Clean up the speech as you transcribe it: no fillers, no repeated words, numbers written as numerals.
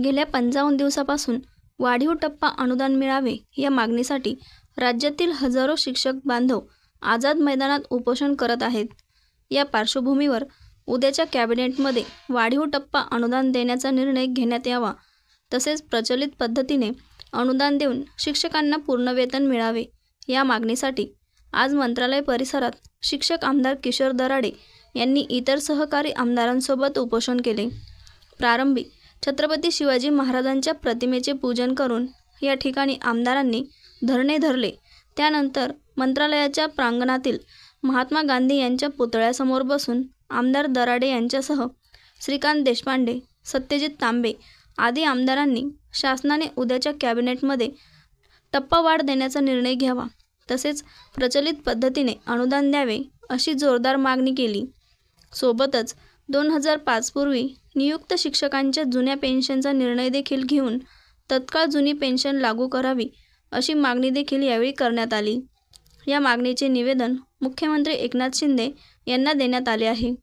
गेल्या 55 दिवसापासून वाढीव टप्पा अनुदान मिळावे या मागणीसाठी राज्यातील हजारो शिक्षक बांधव आझाद मैदानात उपोषण करत आहेत। या पार्श्वभूमीवर उद्याच्या कॅबिनेटमध्ये वाढीव टप्पा अनुदान देण्याचा निर्णय घेण्यात यावा, तसेच प्रचलित पद्धतीने अनुदान देऊन शिक्षकांना पूर्ण वेतन मिळावे या मागणीसाठी आज मंत्रालय परिसरात शिक्षक आमदार किशोर दराडे यांनी इतर सहकारी आमदारांसोबत उपोषण केले। प्रारंभी छत्रपती शिवाजी महाराजांच्या प्रतिमेचे पूजन करून या ठिकाणी आमदारांनी धरणे धरले। त्यानंतर मंत्रालयाच्या प्रांगणातील महात्मा गांधी यांच्या पुतळ्यासमोर बसून आमदार दराडे यांच्यासह श्रीकांत देशपांडे, सत्यजित तांबे आदी आमदारांनी शासनाने उद्याच्या कॅबिनेटमध्ये टप्पावाढ देण्याचा निर्णय घ्यावा, तसेच प्रचलित पद्धतीने अनुदान द्यावे अशी जोरदार मागणी केली। सोबतच 2005 पूर्वी नियुक्त शिक्षकांच्या जुन्या पेन्शनचा निर्णय देखील घेऊन तत्काळ जुनी पेन्शन लागू करावी अशी मागणी देखील यावेळी करण्यात आली। या मागणीचे निवेदन मुख्यमंत्री एकनाथ शिंदे यांना देण्यात आले आहे।